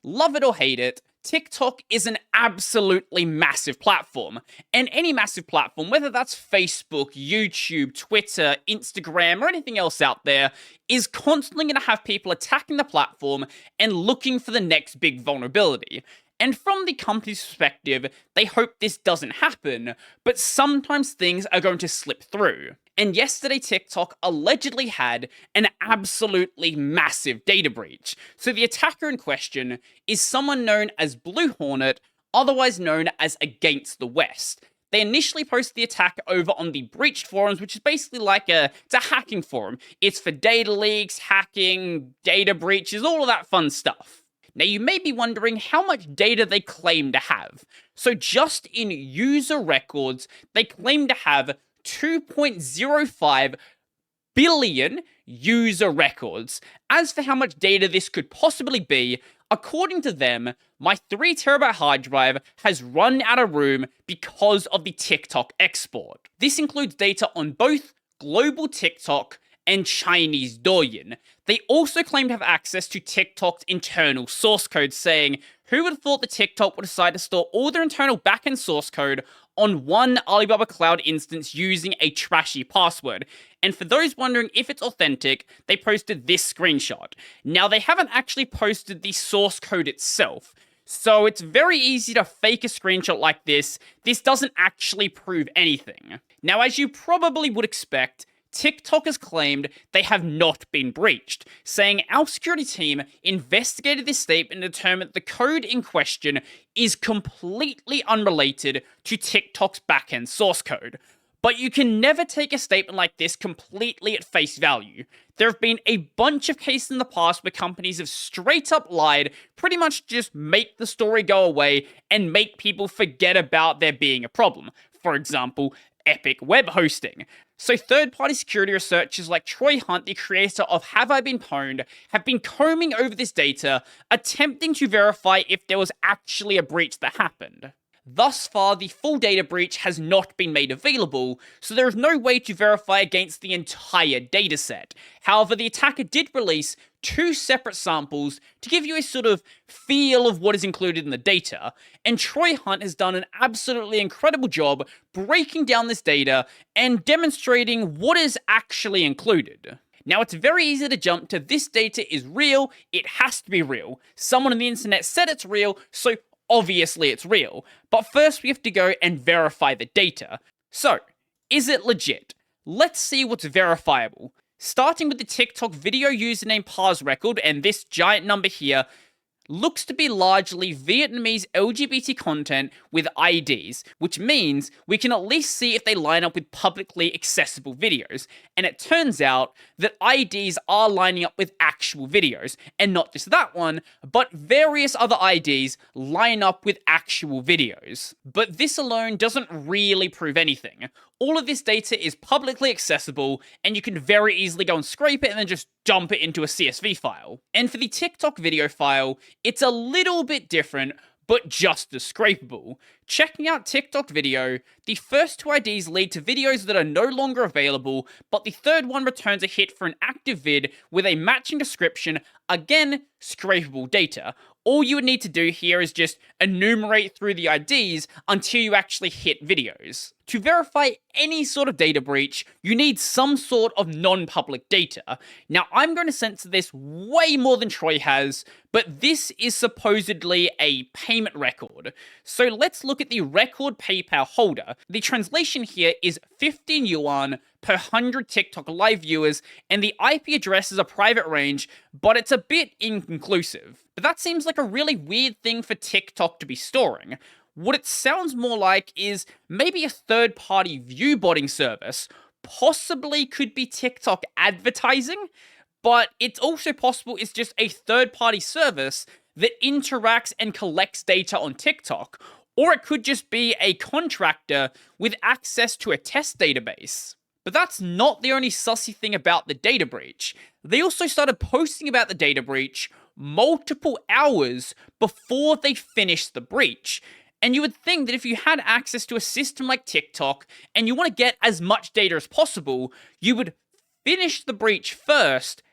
Love it or hate it, TikTok is an absolutely massive platform. And any massive platform, whether that's Facebook, YouTube, Twitter, Instagram, or anything else out there, is constantly going to have people attacking the platform and looking for the next big vulnerability. And from the company's perspective, they hope this doesn't happen, but sometimes things are going to slip through. And yesterday, TikTok allegedly had an absolutely massive data breach. So the attacker in question is someone known as Blue Hornet, otherwise known as Against the West. They initially posted the attack over on the breached forums, which is basically like it's a hacking forum. It's for data leaks, hacking, data breaches, all of that fun stuff. Now, you may be wondering how much data they claim to have. So just in user records, they claim to have 2.05 billion user records. As for how much data this could possibly be, according to them, my 3 terabyte hard drive has run out of room because of the TikTok export. This includes data on both global TikTok and Chinese Douyin. They also claim to have access to TikTok's internal source code, saying, who would have thought that TikTok would decide to store all their internal backend source code on one Alibaba Cloud instance using a trashy password? And for those wondering if it's authentic, they posted this screenshot. Now, they haven't actually posted the source code itself, so it's very easy to fake a screenshot like this. This doesn't actually prove anything. Now, as you probably would expect, TikTok has claimed they have not been breached, saying our security team investigated this statement and determined the code in question is completely unrelated to TikTok's backend source code. But you can never take a statement like this completely at face value. There have been a bunch of cases in the past where companies have straight up lied, pretty much just make the story go away and make people forget about there being a problem. For example, Epic web hosting. So third-party security researchers like Troy Hunt, the creator of Have I Been Pwned, have been combing over this data, attempting to verify if there was actually a breach that happened. Thus far, the full data breach has not been made available, so there is no way to verify against the entire dataset. However, the attacker did release 2 separate samples to give you a sort of feel of what is included in the data, and Troy Hunt has done an absolutely incredible job breaking down this data and demonstrating what is actually included. Now, it's very easy to jump to this data is real, it has to be real. Someone on the internet said it's real, so obviously it's real. But first we have to go and verify the data. So, is it legit? Let's see what's verifiable. Starting with the TikTok video username parse record, and this giant number here looks to be largely Vietnamese LGBT content with IDs, which means we can at least see if they line up with publicly accessible videos. And it turns out that IDs are lining up with actual videos, and not just that one, but various other IDs line up with actual videos. But this alone doesn't really prove anything. All of this data is publicly accessible, and you can very easily go and scrape it and then just dump it into a CSV file. And for the TikTok video file, it's a little bit different, but just as scrapable. Checking out TikTok video, the first 2 IDs lead to videos that are no longer available, but the third one returns a hit for an active vid with a matching description, again, scrapable data. All you would need to do here is just enumerate through the IDs until you actually hit videos. To verify any sort of data breach, you need some sort of non-public data. Now, I'm going to censor this way more than Troy has, but this is supposedly a payment record. So let's look at the record PayPal holder. The translation here is 15 yuan per 100 TikTok live viewers, and the IP address is a private range, but it's a bit inconclusive. But that seems like a really weird thing for TikTok to be storing. What it sounds more like is maybe a third-party view-botting service, possibly could be TikTok advertising, but it's also possible it's just a third-party service that interacts and collects data on TikTok, or it could just be a contractor with access to a test database. But that's not the only sussy thing about the data breach. They also started posting about the data breach multiple hours before they finished the breach. And you would think that if you had access to a system like TikTok and you want to get as much data as possible, you would finish the breach first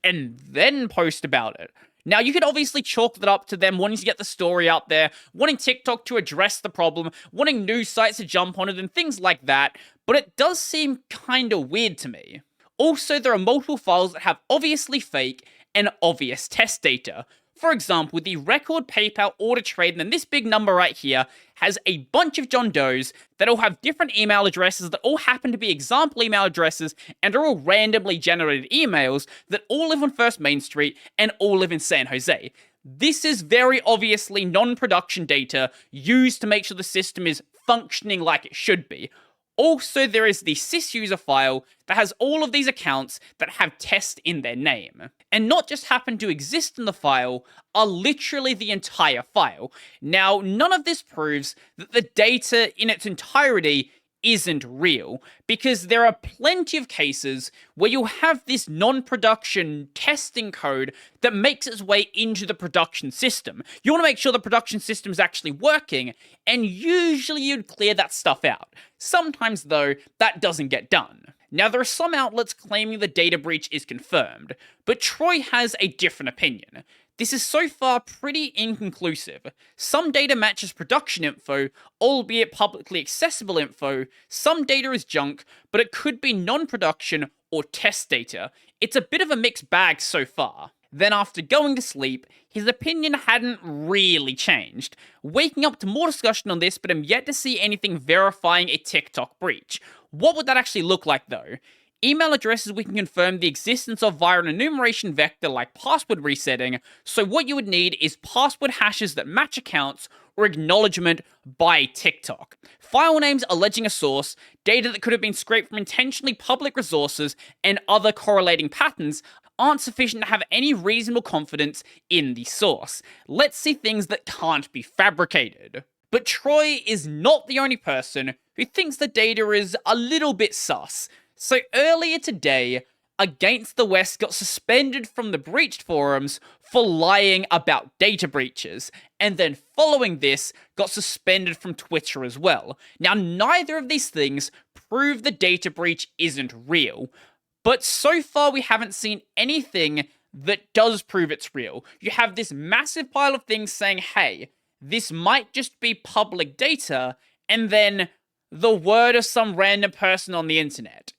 and then post about it. Now, you could obviously chalk that up to them wanting to get the story out there, wanting TikTok to address the problem, wanting news sites to jump on it, and things like that, but it does seem kinda weird to me. Also, there are multiple files that have obviously fake and obvious test data. For example, the record PayPal order trade, and then this big number right here has a bunch of John Does that all have different email addresses that all happen to be example email addresses and are all randomly generated emails that all live on First Main Street and all live in San Jose. This is very obviously non-production data used to make sure the system is functioning like it should be. Also, there is the sysuser file that has all of these accounts that have test in their name. And not just happen to exist in the file, are literally the entire file. Now, none of this proves that the data in its entirety isn't real, because there are plenty of cases where you'll have this non-production testing code that makes its way into the production system. You want to make sure the production system is actually working, and usually you'd clear that stuff out. Sometimes, though, that doesn't get done. Now, there are some outlets claiming the data breach is confirmed, but Troy has a different opinion. This is so far pretty inconclusive. Some data matches production info, albeit publicly accessible info. Some data is junk, but it could be non-production or test data. It's a bit of a mixed bag so far. Then after going to sleep, his opinion hadn't really changed. Waking up to more discussion on this, but I'm yet to see anything verifying a TikTok breach. What would that actually look like though? Email addresses we can confirm the existence of via an enumeration vector like password resetting, so what you would need is password hashes that match accounts or acknowledgement by TikTok. File names alleging a source, data that could have been scraped from intentionally public resources, and other correlating patterns aren't sufficient to have any reasonable confidence in the source. Let's see things that can't be fabricated. But Troy is not the only person who thinks the data is a little bit sus. So earlier today, Against the West got suspended from the breached forums for lying about data breaches, and then following this, got suspended from Twitter as well. Now, neither of these things prove the data breach isn't real, but so far we haven't seen anything that does prove it's real. You have this massive pile of things saying, hey, this might just be public data, and then the word of some random person on the internet.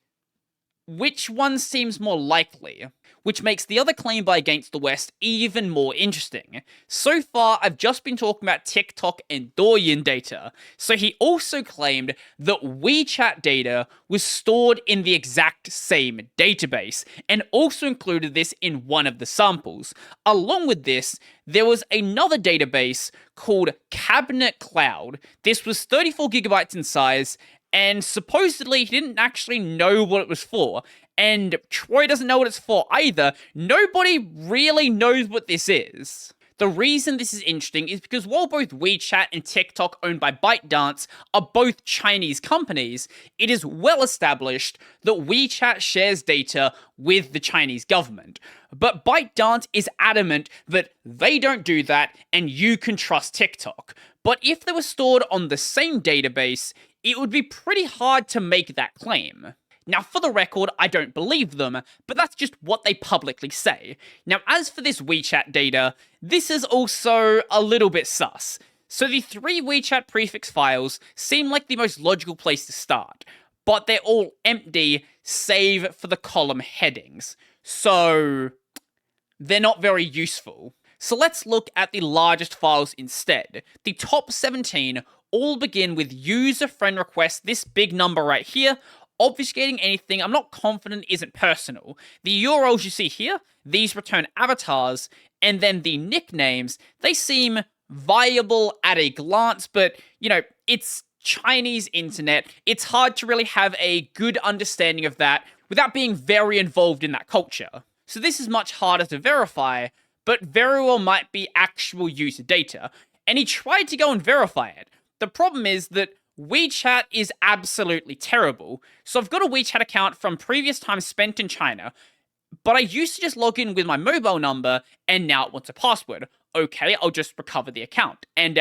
Which one seems more likely? Which makes the other claim by Against the West even more interesting. So far, I've just been talking about TikTok and Douyin data. So he also claimed that WeChat data was stored in the exact same database, and also included this in one of the samples. Along with this, there was another database called Cabinet Cloud. This was 34 gigabytes in size, and supposedly he didn't actually know what it was for. And Troy doesn't know what it's for either. Nobody really knows what this is. The reason this is interesting is because while both WeChat and TikTok, owned by ByteDance, are both Chinese companies, it is well established that WeChat shares data with the Chinese government. But ByteDance is adamant that they don't do that and you can trust TikTok. But if they were stored on the same database, it would be pretty hard to make that claim. Now, for the record, I don't believe them, but that's just what they publicly say. Now, as for this WeChat data, this is also a little bit sus. So the 3 WeChat prefix files seem like the most logical place to start, but they're all empty, save for the column headings. So they're not very useful. So let's look at the largest files instead. The top 17 all begin with user friend request, this big number right here, obfuscating anything I'm not confident isn't personal. The URLs you see here, these return avatars, and then the nicknames, they seem viable at a glance, but, you know, it's Chinese internet. It's hard to really have a good understanding of that without being very involved in that culture. So this is much harder to verify, but very well might be actual user data. And he tried to go and verify it. The problem is that WeChat is absolutely terrible. So I've got a WeChat account from previous times spent in China, but I used to just log in with my mobile number, and now it wants a password. Okay, I'll just recover the account. And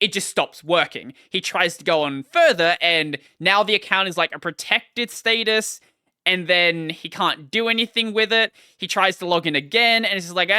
it just stops working. He tries to go on further, and now the account is like a protected status, and then he can't do anything with it. He tries to log in again, and it's just like,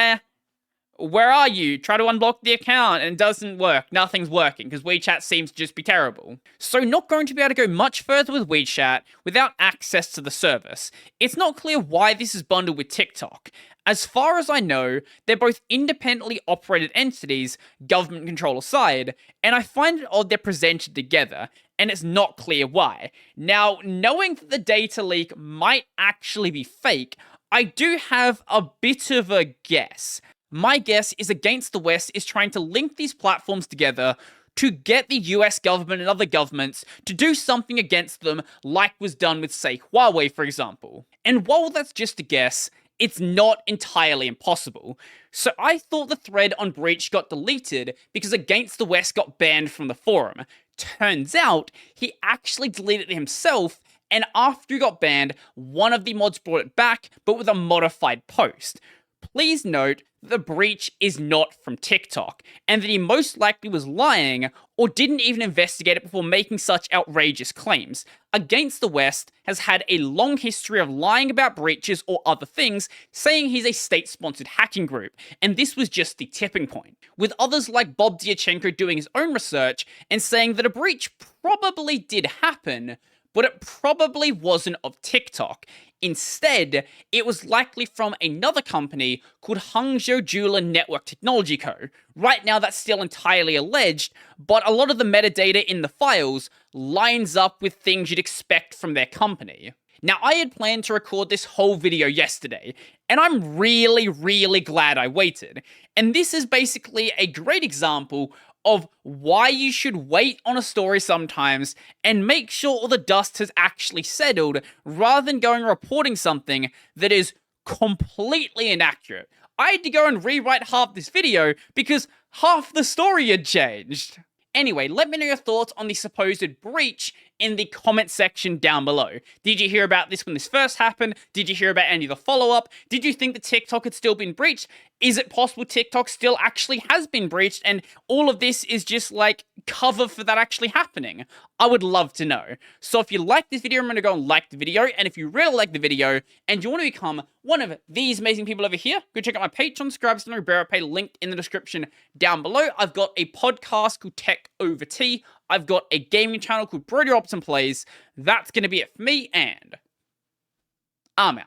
Where are you? Try to unblock the account and it doesn't work. Nothing's working because WeChat seems to just be terrible. So not going to be able to go much further with WeChat without access to the service. It's not clear why this is bundled with TikTok. As far as I know, they're both independently operated entities, government control aside, and I find it odd they're presented together, and it's not clear why. Now, knowing that the data leak might actually be fake, I do have a bit of a guess. My guess is Against the West is trying to link these platforms together to get the US government and other governments to do something against them, like was done with, say, Huawei, for example. And while that's just a guess, it's not entirely impossible. So I thought the thread on Breach got deleted because Against the West got banned from the forum. Turns out, he actually deleted it himself, and after he got banned, one of the mods brought it back, but with a modified post. Please note that the breach is not from TikTok, and that he most likely was lying or didn't even investigate it before making such outrageous claims. Against the West has had a long history of lying about breaches or other things, saying he's a state-sponsored hacking group, and this was just the tipping point, with others like Bob Diachenko doing his own research and saying that a breach probably did happen, but it probably wasn't of TikTok. Instead, it was likely from another company called Hangzhou Jeweler Network Technology Co. Right now, that's still entirely alleged, but a lot of the metadata in the files lines up with things you'd expect from their company. Now, I had planned to record this whole video yesterday, and I'm really glad I waited. And this is basically a great example of why you should wait on a story sometimes and make sure all the dust has actually settled rather than going and reporting something that is completely inaccurate. I had to go and rewrite half this video because half the story had changed. Anyway, let me know your thoughts on the supposed breach in the comment section down below. Did you hear about this when this first happened? Did you hear about any of the follow-up? Did you think that TikTok had still been breached? Is it possible TikTok still actually has been breached and all of this is just like cover for that actually happening? I would love to know. So if you like this video, remember to go and like the video, and if you really like the video and you want to become one of these amazing people over here, go check out my Patreon, subscribe to the Pay linked in the description down below. I've got a podcast called Tech Over Tea. I've got a gaming channel called Brodie Robertson Plays. That's going to be it for me, and I'm out.